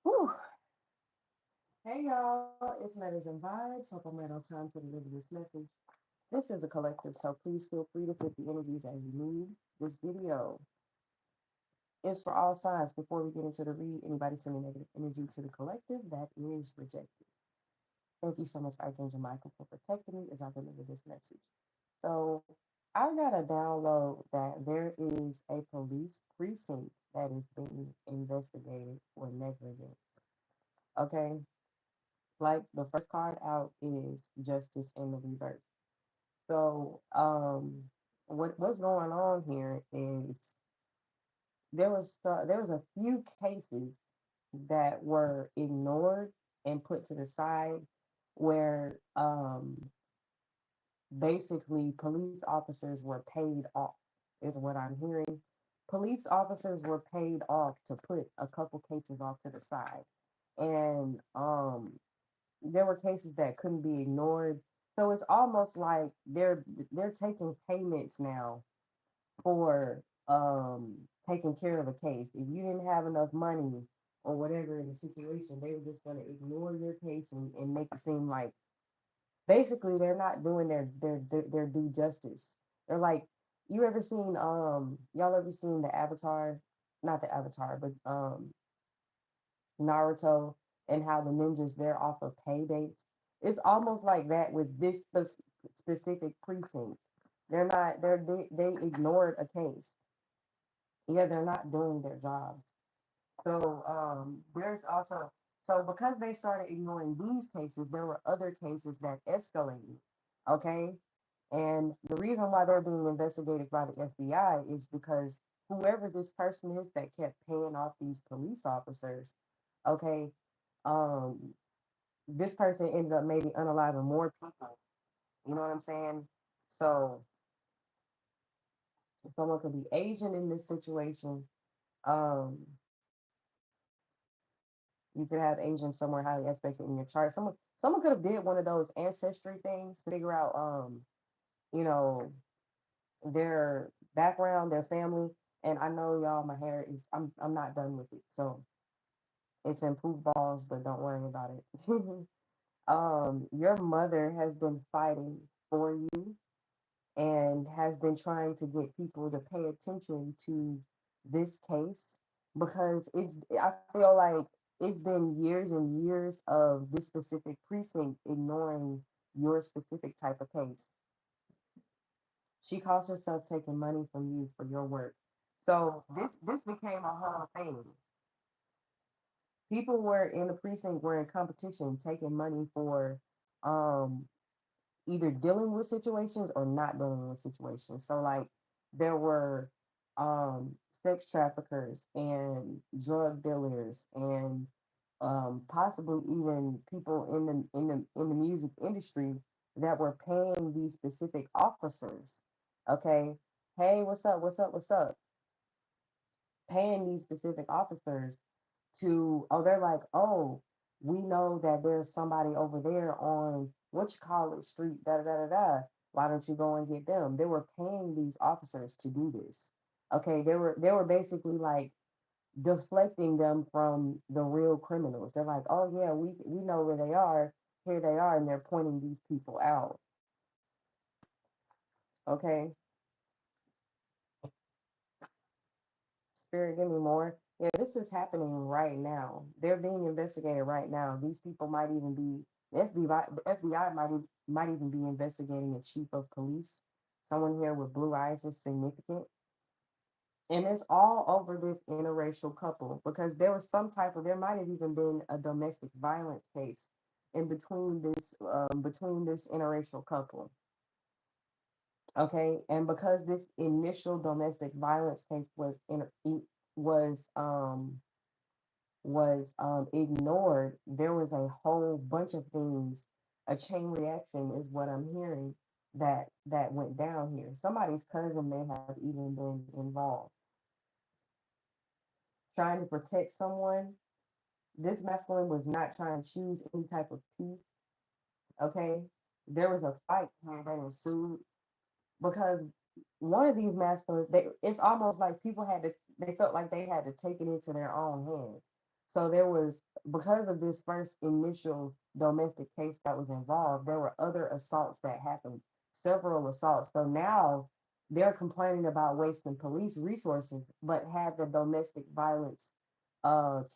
Whew. Hey y'all, it's Metazenvybz. Hope I'm right on time to deliver this message. This is a collective, so please feel free to put the energies as you need. This video is for all signs. Before we get into the read, anybody sending negative energy to the collective, that is rejected. Thank you so much, Archangel Michael, for protecting me as I deliver this message. So, I got a download that there is a police precinct that is being investigated for negligence. Okay, like the first card out is justice in the reverse. So, what's going on here is there was a few cases that were ignored and put to the side where basically police officers were paid off is what I'm hearing. Police officers were paid off to put a couple cases off to the side, and there were cases that couldn't be ignored. So it's almost like they're taking payments now for taking care of a case. If you didn't have enough money or whatever in the situation, they were just gonna ignore your case and make it seem like basically they're not doing their due justice. They're like, you ever seen y'all ever seen the Avatar, not the Avatar, but Naruto, and how the ninjas they're off of paydates. It's almost like that with this specific precinct. They're not they ignored a case. Yeah, they're not doing their jobs. So there's also so because they started ignoring these cases, there were other cases that escalated. Okay, and the reason why they're being investigated by the FBI is because whoever this person is that kept paying off these police officers, okay, um, this person ended up maybe unaliving more people. You know what I'm saying? So someone could be Asian in this situation. Um, you could have Asian somewhere highly aspected in your chart. Someone could have did one of those ancestry things to figure out you know, their background, their family. And I know y'all, my hair is I'm not done with it. So it's improved balls, but don't worry about it. Your mother has been fighting for you and has been trying to get people to pay attention to this case because I feel like it's been years and years of this specific precinct ignoring your specific type of case. She calls herself taking money from you for your work. So this became a whole thing. People were in the precinct were in competition taking money for um either dealing with situations or not dealing with situations. So like there were sex traffickers and drug dealers and possibly even people in the music industry that were paying these specific officers. Okay, hey, what's up? What's up? What's up? Paying these specific officers to they're like, oh, we know that there's somebody over there on what you call it street, da da da da da. Why don't you go and get them? They were paying these officers to do this. Okay, they were basically like deflecting them from the real criminals. They're like, oh yeah, we know where they are. Here they are, and they're pointing these people out. Okay, Spirit, give me more. Yeah, this is happening right now. They're being investigated right now. These people might even be the FBI might even be investigating a chief of police. Someone here with blue eyes is significant, and it's all over this interracial couple because there was some type of there might have even been a domestic violence case in between this interracial couple. Okay, and because this initial domestic violence case was ignored, there was a whole bunch of things. A chain reaction is what I'm hearing that went down here. Somebody's cousin may have even been involved, trying to protect someone. This masculine was not trying to choose any type of peace. Okay, there was a fight here that ensued because one of these masculines, it's almost like people had to, they felt like they had to take it into their own hands. So there was, because of this first initial domestic case that was involved, there were other assaults that happened, several assaults. So now they're complaining about wasting police resources, but had the domestic violence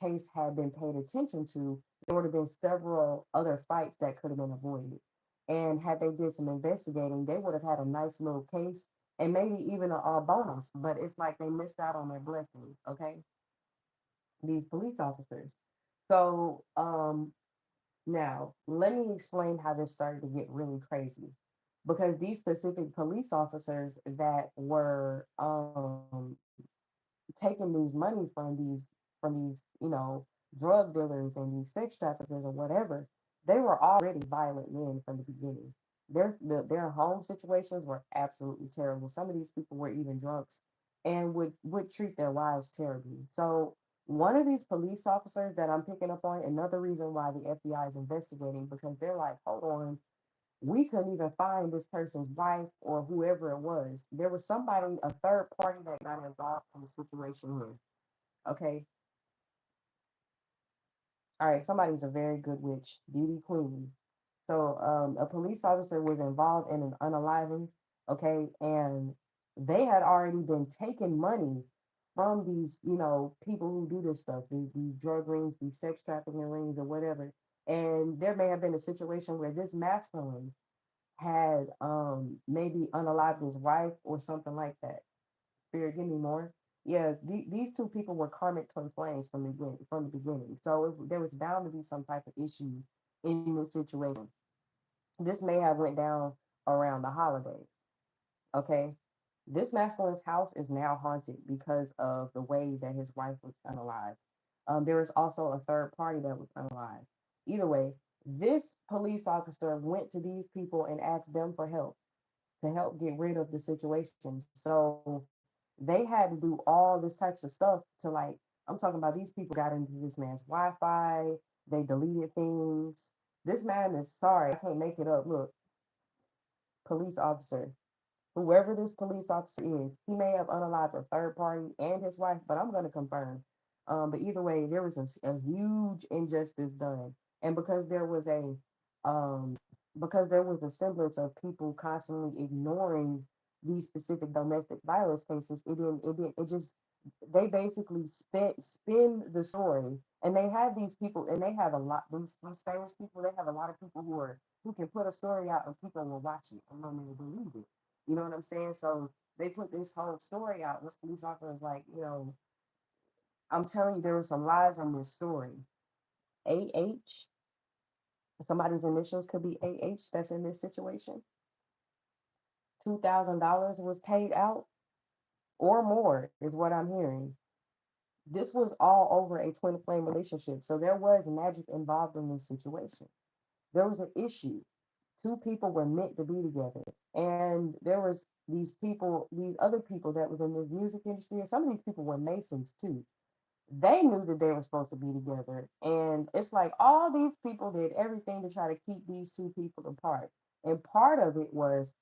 case had been paid attention to, there would have been several other fights that could have been avoided. And had they did some investigating, they would have had a nice little case and maybe even a bonus. But it's like they missed out on their blessings. Okay, these police officers. So now let me explain how this started to get really crazy, because these specific police officers that were taking these money from these drug dealers and these sex traffickers or whatever, they were already violent men from the beginning. Their home situations were absolutely terrible. Some of these people were even drunks and would treat their wives terribly. So one of these police officers that I'm picking up on, another reason why the FBI is investigating, because they're like, hold on, we couldn't even find this person's wife or whoever it was. There was somebody, a third party that got involved in the situation here. Okay. All right. Somebody's a very good witch, beauty queen. So a police officer was involved in an unaliving. Okay. And they had already been taking money from these, people who do this stuff, these drug rings, these sex trafficking rings or whatever. And there may have been a situation where this masculine had maybe unalived his wife or something like that. Spirit, give me more. Yeah, these two people were karmic twin flames from the beginning. So there was bound to be some type of issue in this situation. This may have went down around the holidays. Okay, this masculine's house is now haunted because of the way that his wife was unalived. There was also a third party that was unalived. Either way, this police officer went to these people and asked them for help to help get rid of the situation. So they had to do all this types of stuff to, like, I'm talking about, these people got into this man's Wi-Fi, they deleted things. This man is, sorry, I can't make it up. Look, police officer, whoever this police officer is, he may have unalived a third party and his wife, but I'm going to confirm. But either way, there was a huge injustice done, and um, because there was a semblance of people constantly ignoring these specific domestic violence cases, it just, they basically spin the story, and they have these people, and they have a lot, these famous people, they have a lot of people who can put a story out and people will watch it and then they believe it. You know what I'm saying? So they put this whole story out. This police officer is like, I'm telling you, there were some lies on this story. AH, somebody's initials could be AH that's in this situation. $2,000 was paid out or more, is what I'm hearing. This was all over a twin flame relationship. So there was magic involved in this situation. There was an issue. Two people were meant to be together. And there was these people, these other people that was in this music industry, and some of these people were Masons too. They knew that they were supposed to be together. And it's like all these people did everything to try to keep these two people apart. And part of it was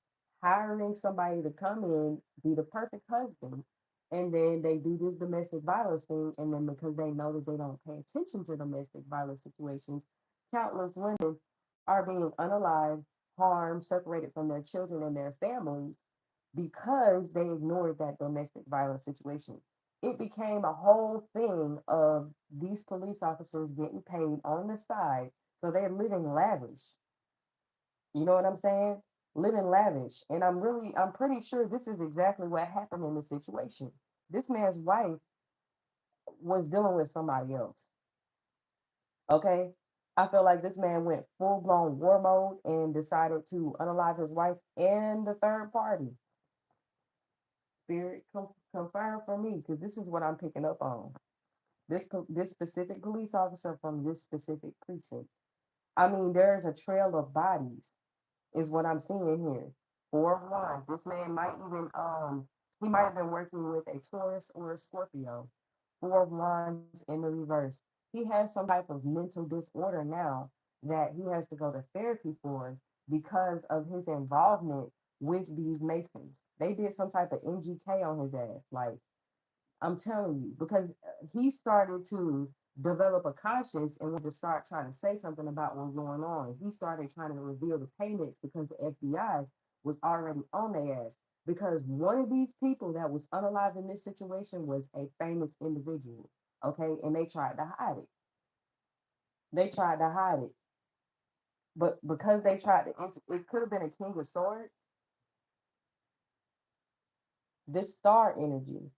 hiring somebody to come in, be the perfect husband. And then they do this domestic violence thing. And then because they know that they don't pay attention to domestic violence situations, countless women are being unalived, harmed, separated from their children and their families because they ignored that domestic violence situation. It became a whole thing of these police officers getting paid on the side. So they're living lavish. You know what I'm saying? Living lavish. And I'm pretty sure this is exactly what happened in the situation. This man's wife was dealing with somebody else. Okay. I feel like this man went full blown war mode and decided to unalive his wife and the third party. Spirit, confirm for me, because this is what I'm picking up on. This specific police officer from this specific precinct. I mean, there's a trail of bodies, is what I'm seeing here. 4 of 1. This man might even he might have been working with a Taurus or a Scorpio. 4 of Wands in the reverse. He has some type of mental disorder now that he has to go to therapy for because of his involvement with these Masons. They did some type of NGK on his ass. Like, I'm telling you, because he started to develop a conscience and wanted to start trying to say something about what's going on. He started trying to reveal the payments because the FBI was already on their ass. Because one of these people that was unalive in this situation was a famous individual. Okay. And they tried to hide it. They tried to hide it. But because they tried to, it could have been a king of swords. This star energy,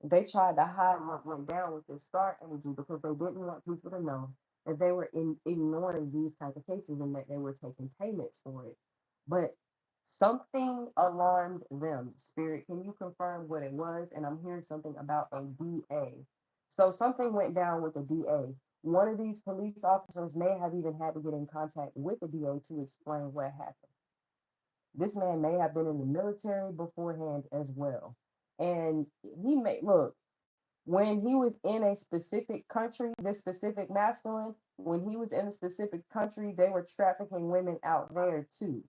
they tried to hide what went down with this star energy because they didn't want people to know that they were ignoring these type of cases and that they were taking payments for it. But something alarmed them. Spirit, can you confirm what it was? And I'm hearing something about a DA. So something went down with the DA. One of these police officers may have even had to get in contact with the DA to explain what happened. This man may have been in the military beforehand as well. And he may look, when he was in a specific country, this specific masculine, when he was in a specific country, they were trafficking women out there too.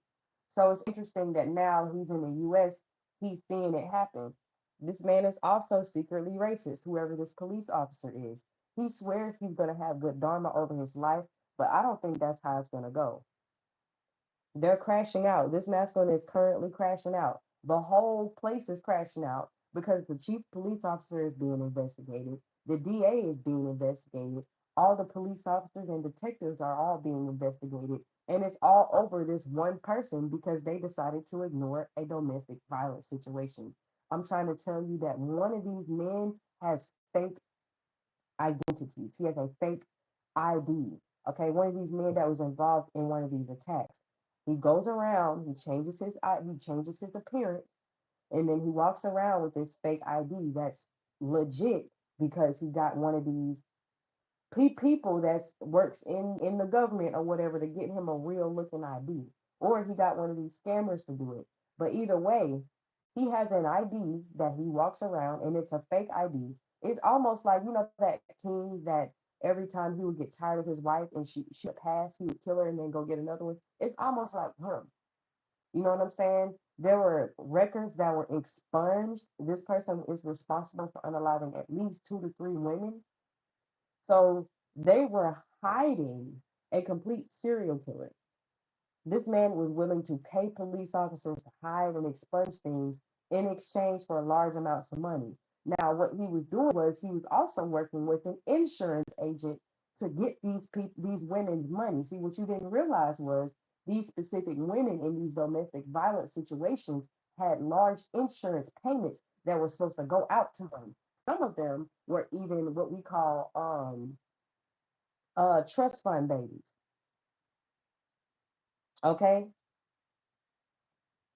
So it's interesting that now he's in the US, he's seeing it happen. This man is also secretly racist, whoever this police officer is. He swears he's going to have good dharma over his life, but I don't think that's how it's going to go. They're crashing out. This masculine is currently crashing out. The whole place is crashing out because the chief police officer is being investigated. The DA is being investigated. All the police officers and detectives are all being investigated. And it's all over this one person because they decided to ignore a domestic violence situation. I'm trying to tell you that one of these men has fake identities. He has a fake ID. Okay, one of these men that was involved in one of these attacks. He goes around, he changes his appearance, and then he walks around with this fake ID that's legit because he got one of these people that works in the government or whatever to get him a real looking ID, or he got one of these scammers to do it. But either way, he has an ID that he walks around, and it's a fake ID. It's almost like that king that every time he would get tired of his wife and she would pass, he would kill her and then go get another one. It's almost like him. You know what I'm saying? There were records that were expunged. This person is responsible for unaliving at least 2 to 3 women. So they were hiding a complete serial killer. This man was willing to pay police officers to hide and expunge things in exchange for large amounts of money. Now, what he was doing was he was also working with an insurance agent to get these women's money. See, what you didn't realize was these specific women in these domestic violence situations had large insurance payments that were supposed to go out to them. Some of them were even what we call trust fund babies. Okay,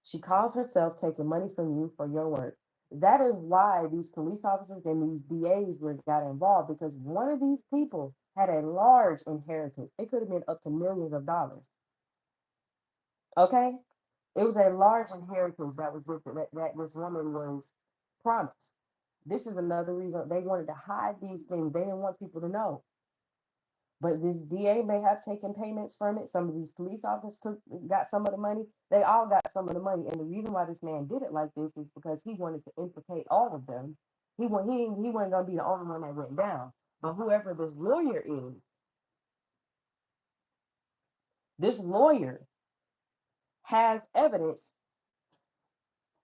she calls herself taking money from you for your work. That is why these police officers and these DAs were got involved because one of these people had a large inheritance. It could have been up to millions of dollars. Okay, it was a large inheritance that was with that this woman was promised. This is another reason they wanted to hide these things. They didn't want people to know. But this DA may have taken payments from it. Some of these police officers got some of the money. They all got some of the money. And the reason why this man did it like this is because he wanted to implicate all of them. He wasn't gonna be the only one that went down. But whoever this lawyer has evidence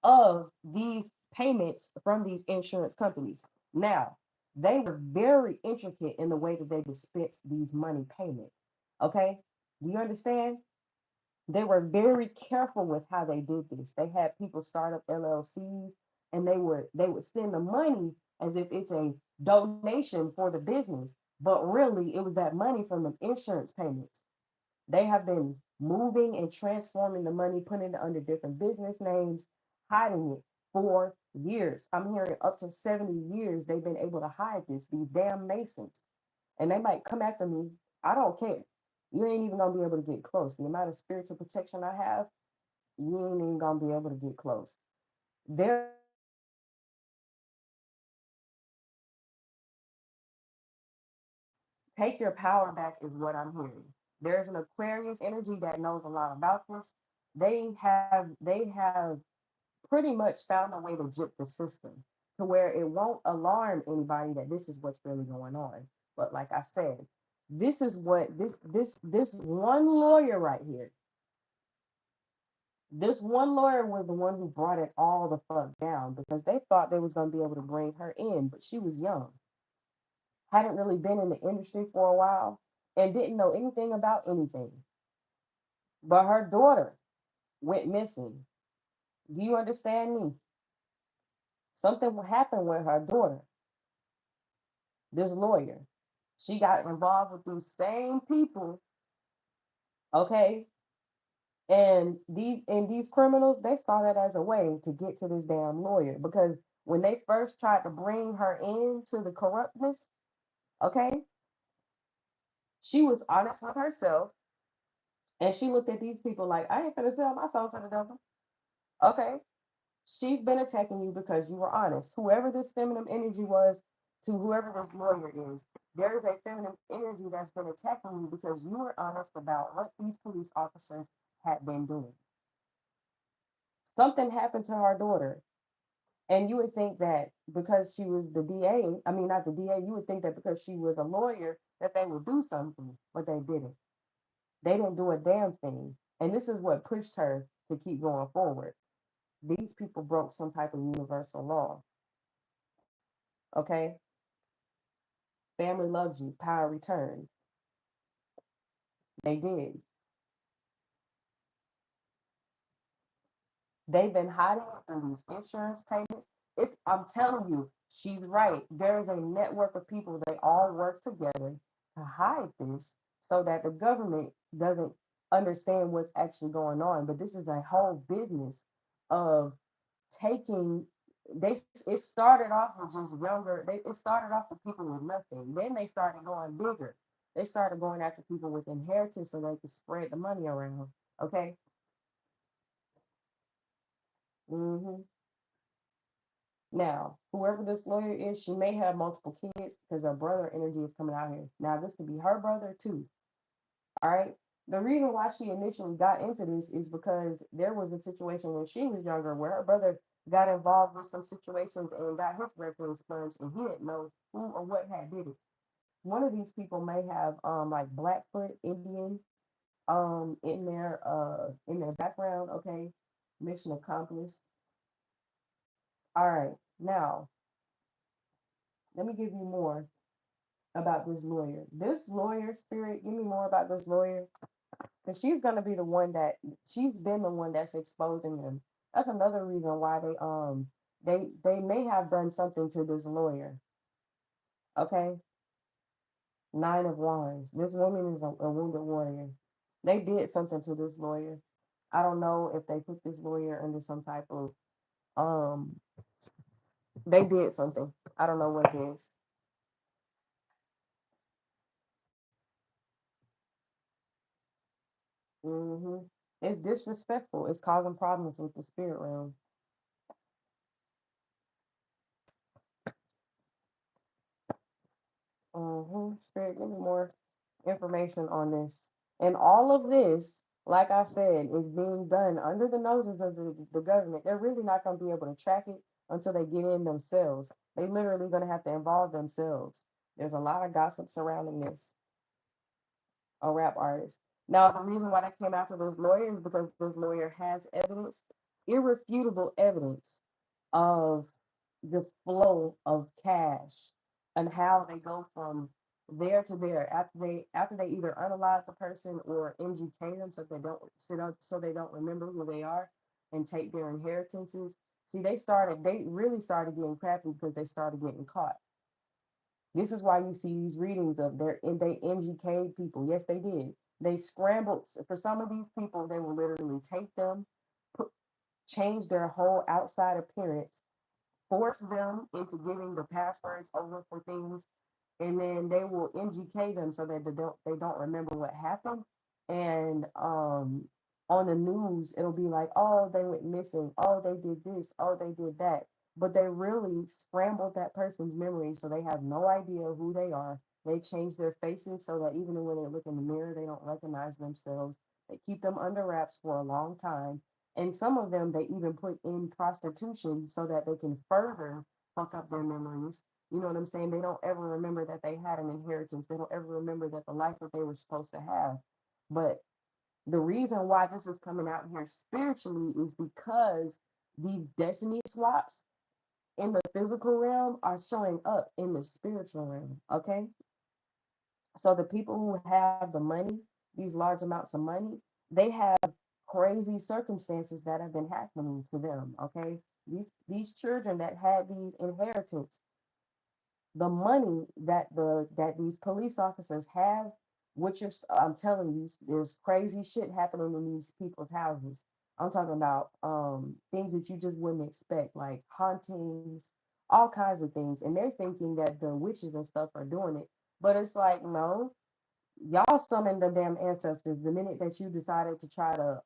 of these payments from these insurance companies. Now, they were very intricate in the way that they dispense these money payments. Okay? Do you understand? They were very careful with how they did this. They had people start up LLCs and they would send the money as if it's a donation for the business, but really it was that money from the insurance payments. They have been moving and transforming the money, putting it under different business names, hiding it for years. I'm hearing up to 70 years they've been able to hide this, these damn Masons. And they might come after me. I don't care. You ain't even gonna be able to get close. The amount of spiritual protection I have, you ain't even gonna be able to get close. There is an Aquarius energy that knows a lot about this. Take your power back is what I'm hearing. There's an Aquarius energy that knows a lot about this. They have pretty much found a way to jip the system to where it won't alarm anybody that this is what's really going on. But like I said, this is what this one lawyer right here, this one lawyer was the one who brought it all the fuck down because they thought they was gonna be able to bring her in, but she was young, hadn't really been in the industry for a while, and didn't know anything about anything. But her daughter went missing. Do you understand me? Something happened with her daughter, this lawyer. She got involved with these same people, okay? And these criminals, they saw that as a way to get to this damn lawyer because when they first tried to bring her into the corruptness, okay, she was honest with herself and she looked at these people like, I ain't finna sell my soul to the devil. Okay. She's been attacking you because you were honest. Whoever this feminine energy was to whoever this lawyer is, there is a feminine energy that's been attacking you because you were honest about what these police officers had been doing. Something happened to our daughter. And you would think that because she was the DA, I mean, not the DA, you would think that because she was a lawyer that they would do something, but they didn't. They didn't do a damn thing. And this is what pushed her to keep going forward. These people broke some type of universal law. Okay? Family loves you, power returned. They did. They've been hiding it through these insurance payments. I'm telling you, she's right. There is a network of people, they all work together to hide this so that the government doesn't understand what's actually going on. But this is a whole business of taking they it started off with just younger, it started off with people with nothing. Then they started going bigger. They started going after people with inheritance so they could spread the money around. Okay. hmm Now, whoever this lawyer is, she may have multiple kids because her brother energy is coming out here. Now, this could be her brother too. All right. The reason why she initially got into this is because there was a situation when she was younger where her brother got involved with some situations and got his record expunged and he didn't know who or what had did it. One of these people may have like Blackfoot Indian in their background, okay? Mission accomplished. All right. Now, let me give you more about this lawyer. This lawyer spirit, give me more about this lawyer. Because she's gonna be the one that she's been the one that's exposing them. That's another reason why they may have done something to this lawyer. Okay? Nine of Wands. This woman is a wounded warrior. They did something to this lawyer. I don't know if they put this lawyer under some type of um they did something. I don't know what it is. hmm It's disrespectful. It's causing problems with the spirit realm. Spirit, give me more information on this. And all of this, like I said, is being done under the noses of the government. They're really not going to be able to track it until they get in themselves. They literally going to have to involve themselves. There's a lot of gossip surrounding this, a rap artist. Now, the reason why I came after this lawyer is because this lawyer has evidence, irrefutable evidence of the flow of cash and how they go from there to there after they either unalive the person or MGK them so they don't sit up so they don't remember who they are and take their inheritances. See, they really started getting crafty because they started getting caught. This is why you see these readings of they MGK people. Yes, they did. They scrambled for some of these people. They will literally take them, put, change their whole outside appearance, force them into giving the passwords over for things, and then they will MGK them so that they don't remember what happened. And on the news, it'll be like, oh, they went missing, oh, they did this, oh, they did that. But they really scrambled that person's memory so they have no idea who they are. They change their faces so that even when they look in the mirror, they don't recognize themselves. They keep them under wraps for a long time. And some of them they even put in prostitution so that they can further fuck up their memories. You know what I'm saying? They don't ever remember that they had an inheritance. They don't ever remember that the life that they were supposed to have. But the reason why this is coming out here spiritually is because these destiny swaps in the physical realm are showing up in the spiritual realm. Okay. So the people who have the money, these large amounts of money, they have crazy circumstances that have been happening to them. Okay. These children that had these inheritance, the money that these police officers have, which is, I'm telling you, there's crazy shit happening in these people's houses. I'm talking about things that you just wouldn't expect, like hauntings, all kinds of things. And they're thinking that the witches and stuff are doing it. But it's like, no, y'all summoned the damn ancestors the minute that you decided to try to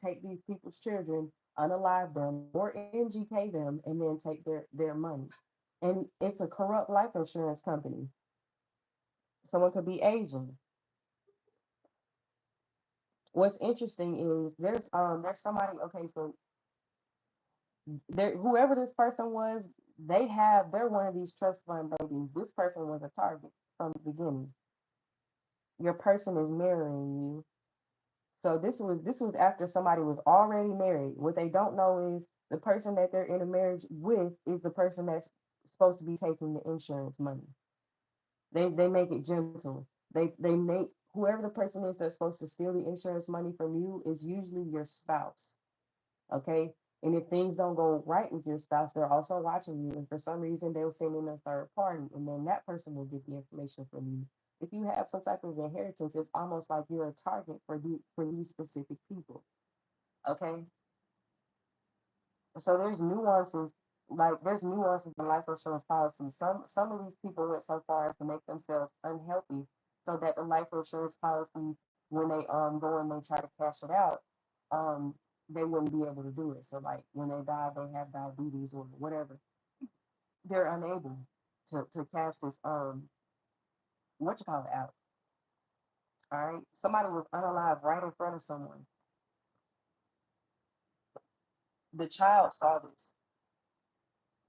take these people's children, unalive them or NGK them, and then take their money. And it's a corrupt life insurance company. Someone could be Asian. What's interesting is there's somebody, okay, so there, whoever this person was, they're one of these trust fund babies. This person was a target from the beginning. Your person is marrying you. So this was after somebody was already married. What they don't know is the person that they're in a marriage with is the person that's supposed to be taking the insurance money. They make it gentle. They make whoever the person is that's supposed to steal the insurance money from you is usually your spouse. Okay? And if things don't go right with your spouse, they're also watching you. And for some reason they'll send in a third party and then that person will get the information from you. If you have some type of inheritance, it's almost like you're a target for these specific people. Okay? So there's nuances in life insurance policy. Some of these people went so far as to make themselves unhealthy so that the life insurance policy, when they go and they try to cash it out, um they wouldn't be able to do it. So like when they die, they have diabetes or whatever, they're unable to cash this what you call it out. All right. Somebody was unalive right in front of someone. The child saw this.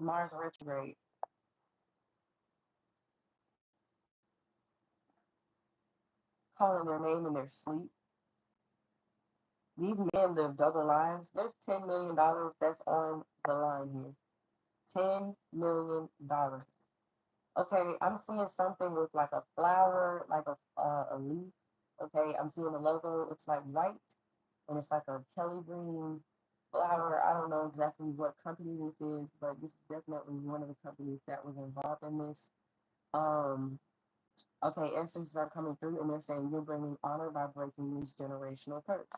Mars retrograde, calling their name in their sleep. These men live double lives. There's $10 million that's on the line here. $10 million. Okay, I'm seeing something with like a flower, like a leaf. Okay, I'm seeing the logo. It's like white and it's like a Kelly green flower. I don't know exactly what company this is, but this is definitely one of the companies that was involved in this. Um, okay, ancestors are coming through and they're saying you're bringing honor by breaking these generational curse.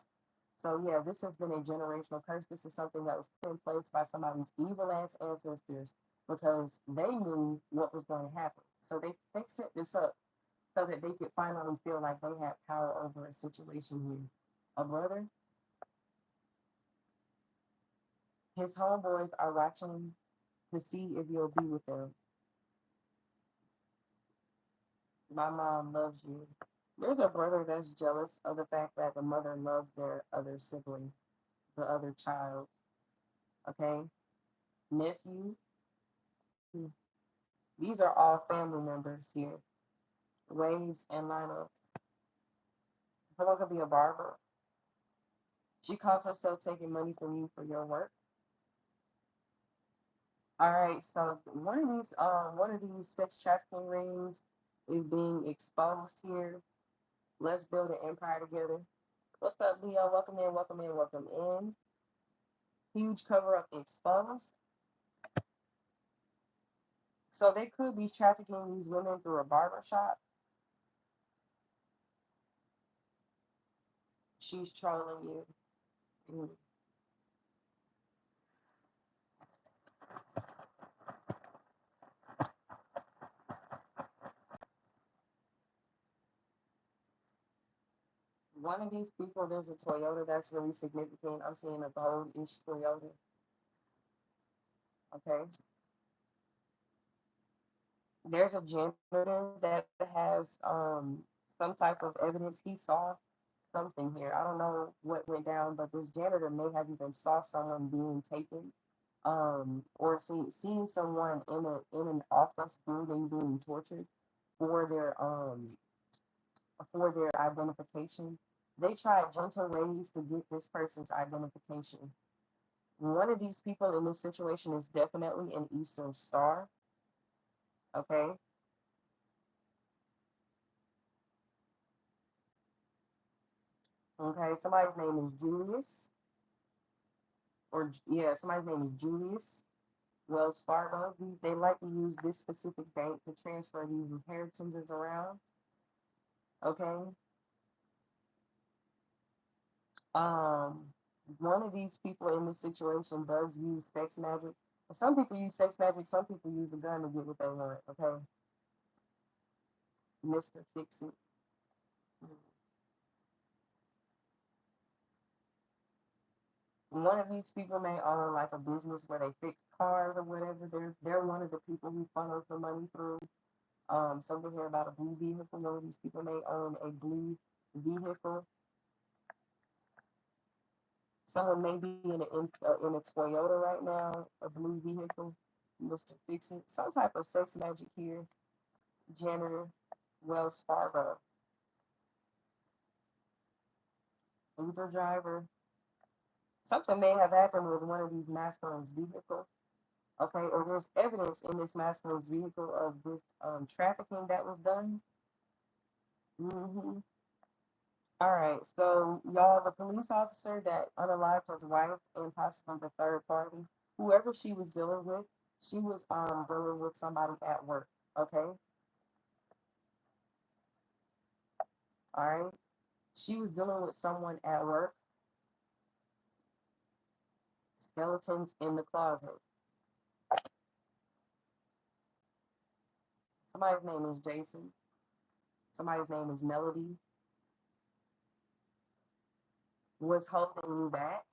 So yeah, this has been a generational curse. This is something that was put in place by somebody's evil ass ancestors because they knew what was going to happen. So they set this up so that they could finally feel like they had power over a situation here. A brother, his homeboys are watching to see if you'll be with them. My mom loves you. There's a brother that's jealous of the fact that the mother loves their other sibling, the other child. Okay? Nephew. Hmm. These are all family members here. Waves and lineup. Someone could be a barber. She calls herself taking money from you for your work. All right, so one of these sex trafficking rings is being exposed here. Let's build an empire together. What's up, Leo? Welcome in, welcome in, welcome in. Huge cover up exposed. So they could be trafficking these women through a barber shop. She's trolling you. Mm. One of these people, there's a Toyota that's really significant. I'm seeing a gold-ish Toyota. Okay. There's a janitor that has some type of evidence. He saw something here. I don't know what went down, but this janitor may have even saw someone being taken. or seeing someone in an office building being tortured for their identification. They tried gentle ways to get this person's identification. One of these people in this situation is definitely an Eastern Star. Okay. Okay. Somebody's name is Julius, or yeah, somebody's name is Julius. Wells Fargo. They like to use this specific bank to transfer these inheritances around. Okay. Um, One of these people in this situation does use sex magic. Some people use sex magic. Some people use a gun to get what they want. Okay, Mr. Fix It. One of these people may own like a business where they fix cars or whatever. They're one of the people who funnels the money through. Something here about a blue vehicle. One of these people may own a blue vehicle. Someone may be in a Toyota right now, a blue vehicle. Mr. Fix It. Some type of sex magic here. Janitor, Wells Fargo, Uber driver. Something may have happened with one of these masculines' vehicle. Okay, or there's evidence in this masculine's vehicle of this trafficking that was done. All right, so y'all, the police officer that unalived his wife and possibly the third party, whoever she was dealing with, she was dealing with somebody at work. Okay, all right, she was dealing with someone at work. Skeletons in the closet. Somebody's name is Jason. Somebody's name is Melody. Was holding you back.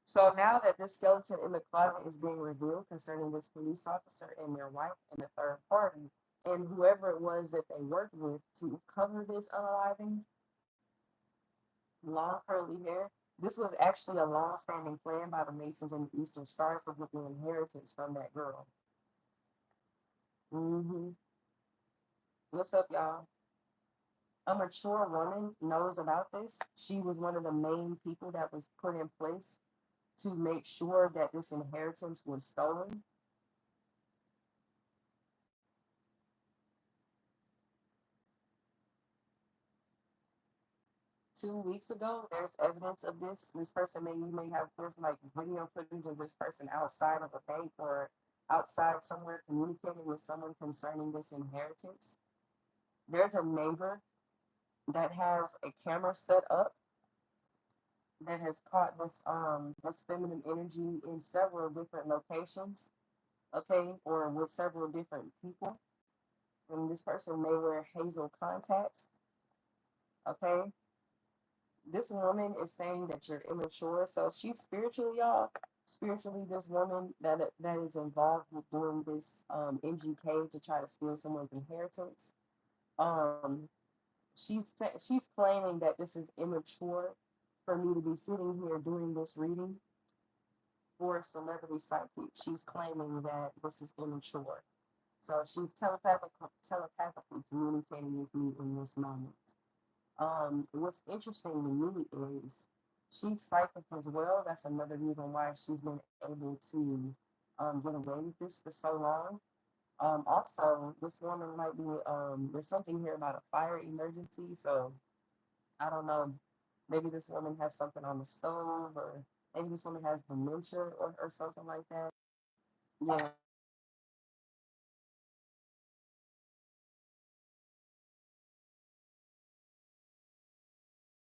So now that this skeleton in the closet is being revealed concerning this police officer and their wife and the third party, and whoever it was that they worked with to cover this unaliving, long curly hair, this was actually a long-standing plan by the Masons and the Eastern Stars to get the inheritance from that girl. hmm What's up, y'all? A mature woman knows about this. She was one of the main people that was put in place to make sure that this inheritance was stolen. 2 weeks ago, there's evidence of this. This person you may have there's like video footage of this person outside of a bank or outside somewhere communicating with someone concerning this inheritance. There's a neighbor that has a camera set up that has caught this feminine energy in several different locations, okay, or with several different people. And this person may wear hazel contacts, okay. This woman is saying that you're immature. So she's spiritually, y'all. Spiritually, this woman that is involved with doing this MGK to try to steal someone's inheritance. Um, she's claiming that this is immature for me to be sitting here doing this reading for a celebrity psychic. She's claiming that this is immature. So she's telepathically communicating with me in this moment. What's interesting to me is she's psychic as well. That's another reason why she's been able to get away with this for so long. Also, this woman might be, there's something here about a fire emergency. So I don't know. Maybe this woman has something on the stove, or maybe this woman has dementia or something like that. Yeah.